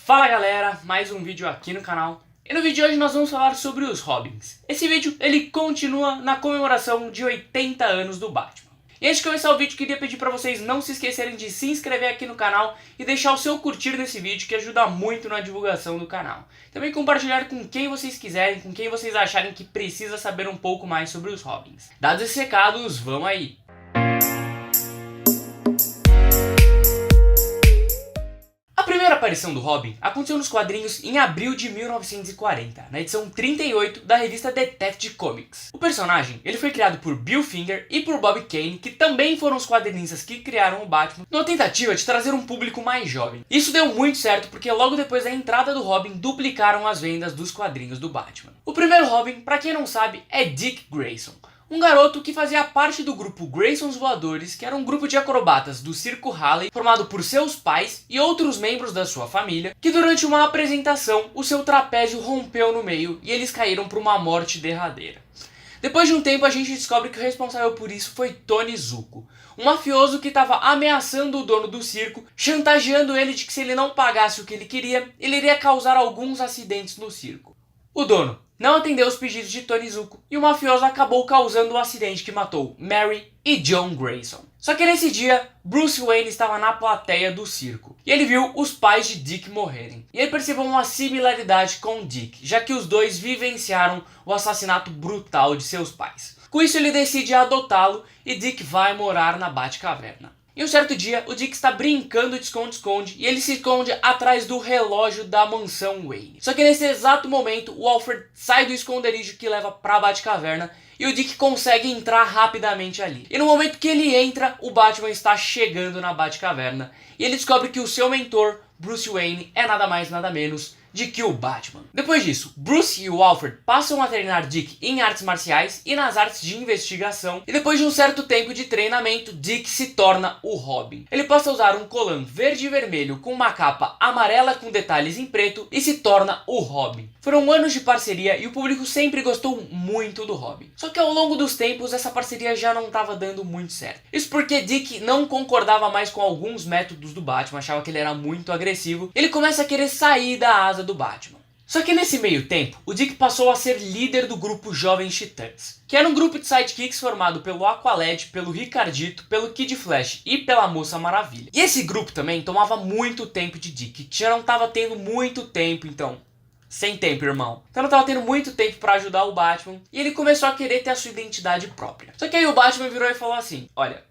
Fala galera, mais um vídeo aqui no canal. E no vídeo de hoje nós vamos falar sobre os Robins. Esse vídeo ele continua na comemoração de 80 anos do Batman. E antes de começar o vídeo, queria pedir para vocês não se esquecerem de se inscrever aqui no canal e deixar o seu curtir nesse vídeo, que ajuda muito na divulgação do canal. Também compartilhar com quem vocês quiserem, com quem vocês acharem que precisa saber um pouco mais sobre os Robins. Dados esses recados, vamos aí! A primeira aparição do Robin aconteceu nos quadrinhos em abril de 1940, na edição 38 da revista Detective Comics. O personagem ele foi criado por Bill Finger e por Bob Kane, que também foram os quadrinistas que criaram o Batman, numa tentativa de trazer um público mais jovem. Isso deu muito certo porque logo depois da entrada do Robin duplicaram as vendas dos quadrinhos do Batman. O primeiro Robin, pra quem não sabe, é Dick Grayson. Um garoto que fazia parte do grupo Graysons Voadores, que era um grupo de acrobatas do Circo Halley, formado por seus pais e outros membros da sua família, que durante uma apresentação, o seu trapézio rompeu no meio e eles caíram para uma morte derradeira. Depois de um tempo a gente descobre que o responsável por isso foi Tony Zucco, um mafioso que estava ameaçando o dono do circo, chantageando ele de que se ele não pagasse o que ele queria, ele iria causar alguns acidentes no circo. O dono não atendeu os pedidos de Tony Zucco e o mafioso acabou causando um acidente que matou Mary e John Grayson. Só que nesse dia, Bruce Wayne estava na plateia do circo e ele viu os pais de Dick morrerem. E ele percebeu uma similaridade com Dick, já que os dois vivenciaram o assassinato brutal de seus pais. Com isso ele decide adotá-lo e Dick vai morar na Batcaverna. E um certo dia, o Dick está brincando de esconde-esconde e ele se esconde atrás do relógio da mansão Wayne. Só que nesse exato momento, o Alfred sai do esconderijo que leva para a Batcaverna e o Dick consegue entrar rapidamente ali. E no momento que ele entra, o Batman está chegando na Batcaverna e ele descobre que o seu mentor, Bruce Wayne, é nada mais nada menos de que o Batman. Depois disso, Bruce e o Alfred passam a treinar Dick em artes marciais e nas artes de investigação, e depois de um certo tempo de treinamento, Dick se torna o Robin. Ele passa a usar um colã verde e vermelho com uma capa amarela com detalhes em preto e se torna o Robin. Foram anos de parceria e o público sempre gostou muito do Robin. Só que ao longo dos tempos essa parceria já não estava dando muito certo. Isso porque Dick não concordava mais com alguns métodos do Batman, achava que ele era muito agressivo. Ele começa a querer sair da asa do Batman. Só que nesse meio tempo, o Dick passou a ser líder do grupo Jovens Titãs, que era um grupo de sidekicks formado pelo Aqualad, pelo Ricardito, pelo Kid Flash e pela Moça Maravilha. E esse grupo também tomava muito tempo de Dick, que já não estava tendo muito tempo, então... Sem tempo, irmão. Então não tava tendo muito tempo pra ajudar o Batman e ele começou a querer ter a sua identidade própria. Só que aí o Batman virou e falou assim, olha,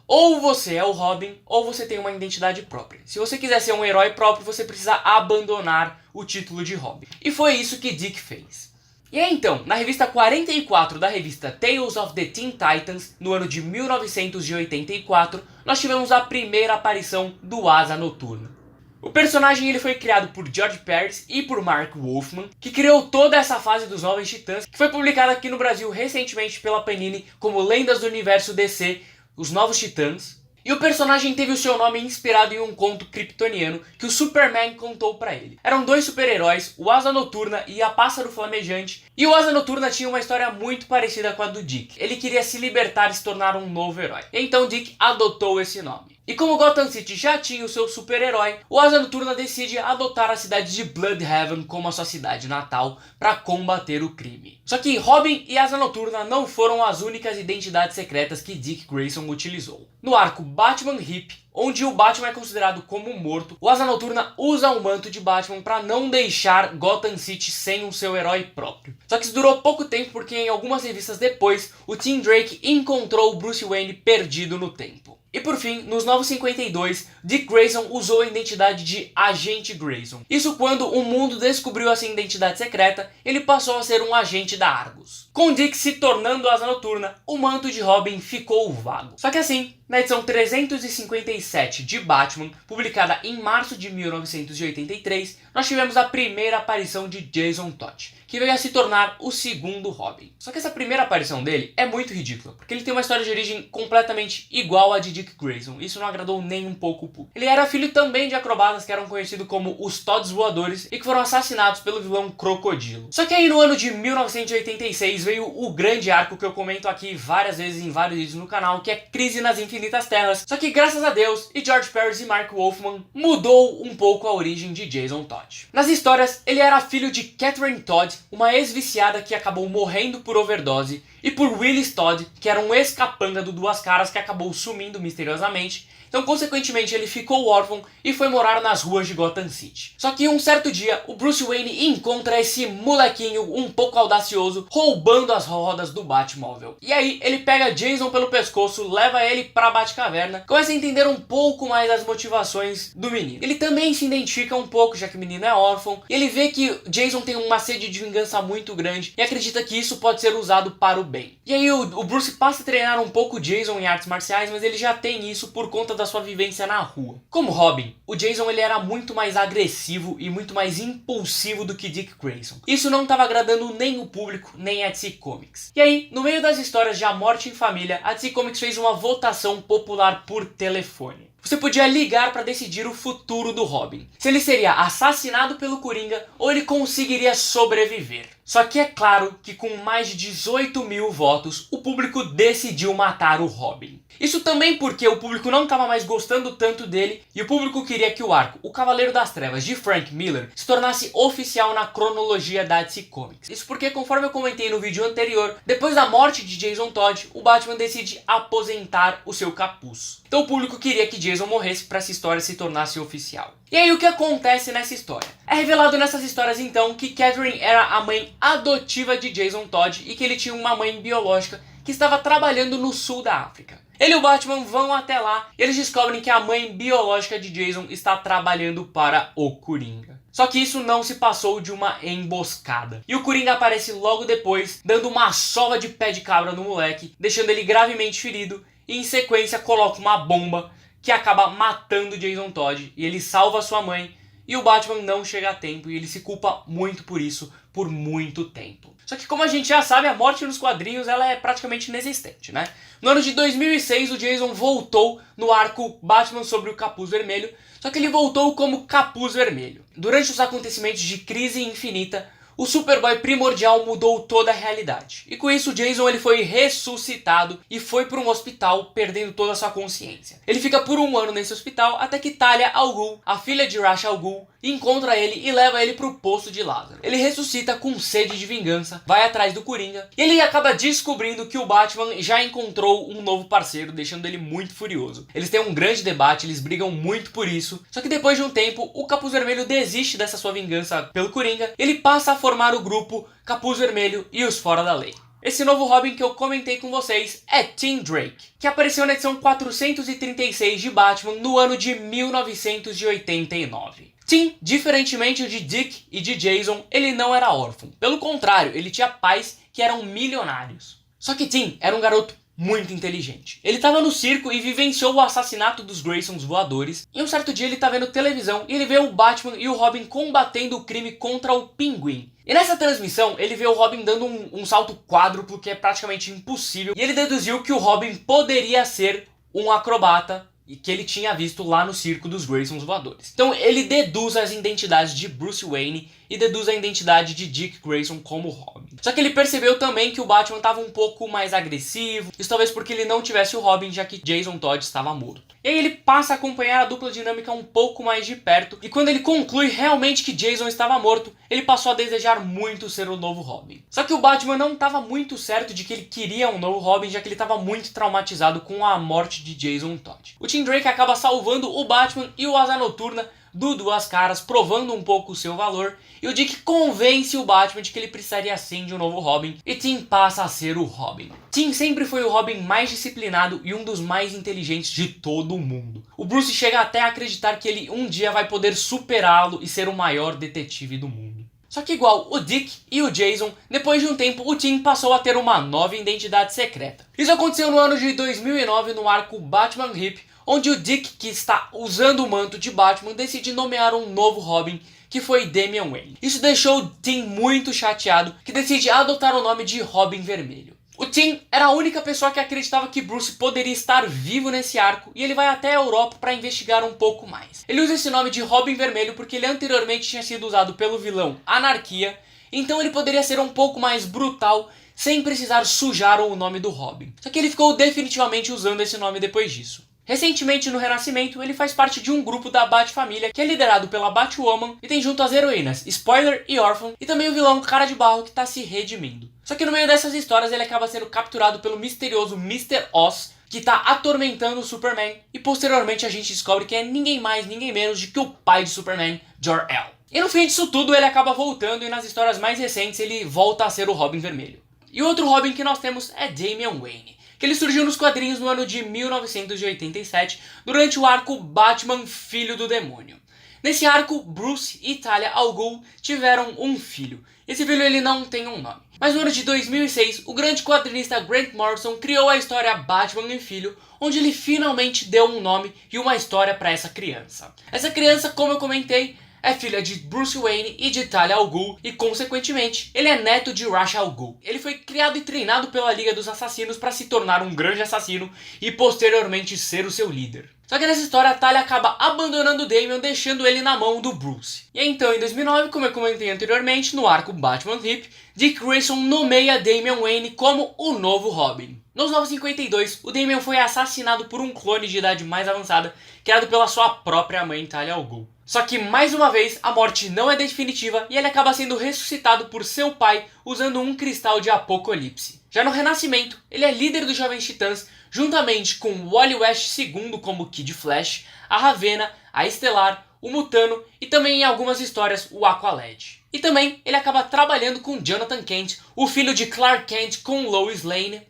ou você é o Robin ou você tem uma identidade própria. Se você quiser ser um herói próprio, você precisa abandonar o título de Robin. E foi isso que Dick fez. E aí então, na revista 44 da revista Tales of the Teen Titans, no ano de 1984, nós tivemos a primeira aparição do Asa Noturna. O personagem ele foi criado por George Pérez e por Mark Wolfman, que criou toda essa fase dos Novos Titãs, que foi publicada aqui no Brasil recentemente pela Panini como Lendas do Universo DC, Os Novos Titãs. E o personagem teve o seu nome inspirado em um conto kryptoniano que o Superman contou pra ele. Eram dois super-heróis, o Asa Noturna e a Pássaro Flamejante, e o Asa Noturna tinha uma história muito parecida com a do Dick. Ele queria se libertar e se tornar um novo herói. Então Dick adotou esse nome. E como Gotham City já tinha o seu super-herói, o Asa Noturna decide adotar a cidade de Bloodhaven como a sua cidade natal para combater o crime. Só que Robin e Asa Noturna não foram as únicas identidades secretas que Dick Grayson utilizou. No arco Batman Hip, onde o Batman é considerado como morto, o Asa Noturna usa o manto de Batman para não deixar Gotham City sem o seu herói próprio. Só que isso durou pouco tempo porque em algumas revistas depois, o Tim Drake encontrou o Bruce Wayne perdido no tempo. E por fim, nos Novos 52, Dick Grayson usou a identidade de Agente Grayson. Isso quando o mundo descobriu essa identidade secreta, ele passou a ser um agente da Argus. Com Dick se tornando Asa Noturna, o manto de Robin ficou vago. Só que assim, na edição 357 de Batman, publicada em março de 1983, nós tivemos a primeira aparição de Jason Todd, que veio a se tornar o segundo Robin. Só que essa primeira aparição dele é muito ridícula, porque ele tem uma história de origem completamente igual à de Dick Grayson. Isso não agradou nem um pouco o público. Ele era filho também de acrobatas que eram conhecidos como os Todds Voadores e que foram assassinados pelo vilão Crocodilo. Só que aí no ano de 1986 veio o grande arco que eu comento aqui várias vezes em vários vídeos no canal, que é Crise nas Infinitas Infinitas Terras, só que graças a Deus e George Pérez e Mark Wolfman mudou um pouco a origem de Jason Todd. Nas histórias, ele era filho de Catherine Todd, uma ex-viciada que acabou morrendo por overdose, e por Willis Todd, que era um ex-capanga do Duas Caras que acabou sumindo misteriosamente. Então, consequentemente, ele ficou órfão e foi morar nas ruas de Gotham City. Só que um certo dia, o Bruce Wayne encontra esse molequinho um pouco audacioso roubando as rodas do Batmóvel. E aí, ele pega Jason pelo pescoço, leva ele pra Batcaverna, começa a entender um pouco mais as motivações do menino. Ele também se identifica um pouco, já que o menino é órfão, e ele vê que Jason tem uma sede de vingança muito grande e acredita que isso pode ser usado para o bem. E aí, o Bruce passa a treinar um pouco Jason em artes marciais, mas ele já tem isso por conta da sua vivência na rua. Como Robin, o Jason ele era muito mais agressivo e muito mais impulsivo do que Dick Grayson. Isso não estava agradando nem o público, nem a DC Comics. E aí, no meio das histórias de A Morte em Família, a DC Comics fez uma votação popular por telefone. Você podia ligar para decidir o futuro do Robin. Se ele seria assassinado pelo Coringa ou ele conseguiria sobreviver. Só que é claro que com mais de 18 mil votos, o público decidiu matar o Robin. Isso também porque o público não estava mais gostando tanto dele e o público queria que o arco O Cavaleiro das Trevas de Frank Miller se tornasse oficial na cronologia da DC Comics. Isso porque, conforme eu comentei no vídeo anterior, depois da morte de Jason Todd, o Batman decide aposentar o seu capuz. Então o público queria que Jason morresse para essa história se tornasse oficial. E aí o que acontece nessa história? É revelado nessas histórias então que Catherine era a mãe adotiva de Jason Todd e que ele tinha uma mãe biológica que estava trabalhando no sul da África. Ele e o Batman vão até lá e eles descobrem que a mãe biológica de Jason está trabalhando para o Coringa. Só que isso não se passou de uma emboscada. E o Coringa aparece logo depois, dando uma sova de pé de cabra no moleque, deixando ele gravemente ferido e em sequência coloca uma bomba que acaba matando Jason Todd e ele salva sua mãe e o Batman não chega a tempo e ele se culpa muito por isso por muito tempo. Só que como a gente já sabe, a morte nos quadrinhos ela é praticamente inexistente, né? No ano de 2006 o Jason voltou no arco Batman sobre o Capuz Vermelho, só que ele voltou como Capuz Vermelho. Durante os acontecimentos de Crise Infinita, o Superboy primordial mudou toda a realidade. E com isso o Jason ele foi ressuscitado e foi para um hospital perdendo toda a sua consciência. Ele fica por um ano nesse hospital até que Talia Al Ghul, a filha de Ra's al Ghul, encontra ele e leva ele para o poço de Lázaro. Ele ressuscita com sede de vingança, vai atrás do Coringa e ele acaba descobrindo que o Batman já encontrou um novo parceiro, deixando ele muito furioso. Eles têm um grande debate, eles brigam muito por isso, só que depois de um tempo o Capuz Vermelho desiste dessa sua vingança pelo Coringa, ele passa a formar o grupo Capuz Vermelho e os Fora da Lei. Esse novo Robin que eu comentei com vocês é Tim Drake, que apareceu na edição 436 de Batman no ano de 1989. Tim, diferentemente de Dick e de Jason, ele não era órfão. Pelo contrário, ele tinha pais que eram milionários. Só que Tim era um garoto muito inteligente. Ele estava no circo e vivenciou o assassinato dos Graysons voadores. E um certo dia ele tá vendo televisão e ele vê o Batman e o Robin combatendo o crime contra o Pinguim. E nessa transmissão ele vê o Robin dando um salto quádruplo que é praticamente impossível. E ele deduziu que o Robin poderia ser um acrobata e que ele tinha visto lá no circo dos Graysons voadores. Então ele deduz as identidades de Bruce Wayne e deduz a identidade de Dick Grayson como Robin. Só que ele percebeu também que o Batman estava um pouco mais agressivo, isso talvez porque ele não tivesse o Robin, já que Jason Todd estava morto. E aí ele passa a acompanhar a dupla dinâmica um pouco mais de perto, e quando ele conclui realmente que Jason estava morto, ele passou a desejar muito ser o novo Robin. Só que o Batman não estava muito certo de que ele queria um novo Robin, já que ele estava muito traumatizado com a morte de Jason Todd. O Tim Drake acaba salvando o Batman e o Asa Noturna do Duas Caras, provando um pouco o seu valor, e o Dick convence o Batman de que ele precisaria sim de um novo Robin, e Tim passa a ser o Robin. Tim sempre foi o Robin mais disciplinado e um dos mais inteligentes de todo o mundo. O Bruce chega até a acreditar que ele um dia vai poder superá-lo e ser o maior detetive do mundo. Só que igual o Dick e o Jason, depois de um tempo o Tim passou a ter uma nova identidade secreta. Isso aconteceu no ano de 2009 no arco Batman Hip, onde o Dick, que está usando o manto de Batman, decide nomear um novo Robin, que foi Damian Wayne. Isso deixou o Tim muito chateado, que decide adotar o nome de Robin Vermelho. O Tim era a única pessoa que acreditava que Bruce poderia estar vivo nesse arco e ele vai até a Europa para investigar um pouco mais. Ele usa esse nome de Robin Vermelho porque ele anteriormente tinha sido usado pelo vilão Anarquia, então ele poderia ser um pouco mais brutal sem precisar sujar o nome do Robin. Só que ele ficou definitivamente usando esse nome depois disso. Recentemente, no Renascimento, ele faz parte de um grupo da Bat-família que é liderado pela Batwoman e tem junto as heroínas Spoiler e Orphan e também o vilão Cara de Barro que está se redimindo. Só que no meio dessas histórias ele acaba sendo capturado pelo misterioso Mr. Oz, que está atormentando o Superman, e posteriormente a gente descobre que é ninguém mais, ninguém menos do que o pai de Superman, Jor-El. E no fim disso tudo ele acaba voltando e nas histórias mais recentes ele volta a ser o Robin Vermelho. E o outro Robin que nós temos é Damian Wayne, que ele surgiu nos quadrinhos no ano de 1987, durante o arco Batman Filho do Demônio. Nesse arco, Bruce e Talia al Ghul tiveram um filho. Esse filho ele não tem um nome. Mas no ano de 2006, o grande quadrinista Grant Morrison criou a história Batman e Filho, onde ele finalmente deu um nome e uma história para essa criança. Essa criança, como eu comentei, é filha de Bruce Wayne e de Talia al Ghul e, consequentemente, ele é neto de Ra's al Ghul. Ele foi criado e treinado pela Liga dos Assassinos para se tornar um grande assassino e, posteriormente, ser o seu líder. Só que nessa história, a Talia acaba abandonando Damian, deixando ele na mão do Bruce. E então, em 2009, como eu comentei anteriormente, no arco Batman Hip, Dick Grayson nomeia Damian Wayne como o novo Robin. Nos 952, o Damian foi assassinado por um clone de idade mais avançada, criado pela sua própria mãe, Talia al Ghul. Só que, mais uma vez, a morte não é definitiva e ele acaba sendo ressuscitado por seu pai usando um cristal de Apocalipse. Já no Renascimento, ele é líder dos Jovens Titãs, juntamente com Wally West II como Kid Flash, a Ravenna, a Estelar, o Mutano e também em algumas histórias o Aqualad. E também ele acaba trabalhando com Jonathan Kent, o filho de Clark Kent com Lois Lane,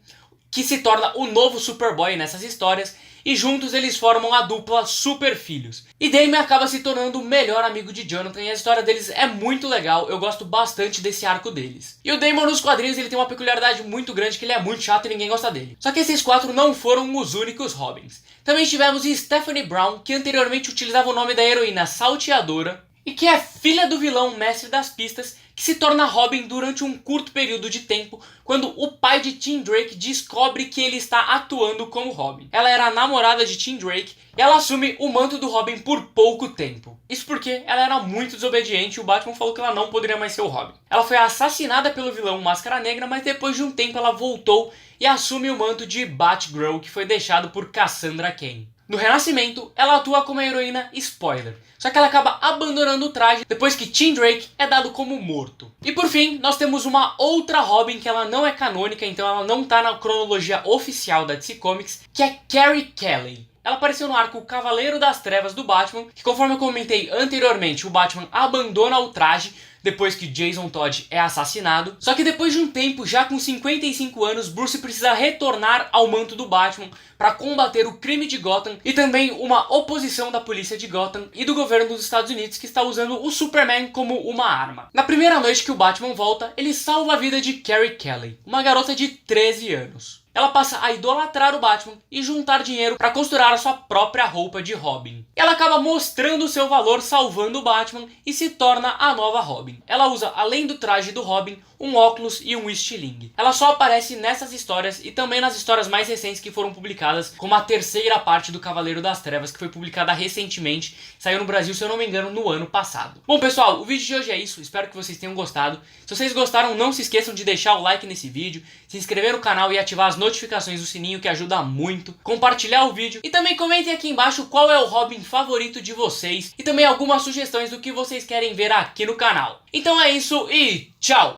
que se torna o novo Superboy nessas histórias, e juntos eles formam a dupla Super Filhos. E Damian acaba se tornando o melhor amigo de Jonathan e a história deles é muito legal, eu gosto bastante desse arco deles. E o Damian nos quadrinhos ele tem uma peculiaridade muito grande, que ele é muito chato e ninguém gosta dele. Só que esses quatro não foram os únicos Robins. Também tivemos Stephanie Brown, que anteriormente utilizava o nome da heroína Salteadora, e que é filha do vilão Mestre das Pistas, que se torna Robin durante um curto período de tempo, quando o pai de Tim Drake descobre que ele está atuando como Robin. Ela era a namorada de Tim Drake e ela assume o manto do Robin por pouco tempo. Isso porque ela era muito desobediente e o Batman falou que ela não poderia mais ser o Robin. Ela foi assassinada pelo vilão Máscara Negra, mas depois de um tempo ela voltou e assume o manto de Batgirl, que foi deixado por Cassandra Cain. No Renascimento, ela atua como a heroína Spoiler, só que ela acaba abandonando o traje depois que Tim Drake é dado como morto. E por fim, nós temos uma outra Robin que ela não é canônica, então ela não tá na cronologia oficial da DC Comics, que é Carrie Kelly. Ela apareceu no arco Cavaleiro das Trevas do Batman, que conforme eu comentei anteriormente, o Batman abandona o traje depois que Jason Todd é assassinado. Só que depois de um tempo, já com 55 anos, Bruce precisa retornar ao manto do Batman para combater o crime de Gotham e também uma oposição da polícia de Gotham e do governo dos Estados Unidos, que está usando o Superman como uma arma. Na primeira noite que o Batman volta, ele salva a vida de Carrie Kelly, uma garota de 13 anos. Ela passa a idolatrar o Batman e juntar dinheiro para costurar a sua própria roupa de Robin. Ela acaba mostrando o seu valor salvando o Batman e se torna a nova Robin. Ela usa, além do traje do Robin, um óculos e um estilingue. Ela só aparece nessas histórias e também nas histórias mais recentes que foram publicadas, como a terceira parte do Cavaleiro das Trevas, que foi publicada recentemente, saiu no Brasil, se eu não me engano, no ano passado. Bom pessoal, o vídeo de hoje é isso, espero que vocês tenham gostado. Se vocês gostaram, não se esqueçam de deixar o like nesse vídeo, se inscrever no canal e ativar as notificações do sininho, que ajuda muito, compartilhar o vídeo e também comentem aqui embaixo qual é o Robin favorito de vocês e também algumas sugestões do que vocês querem ver aqui no canal. Então é isso e tchau!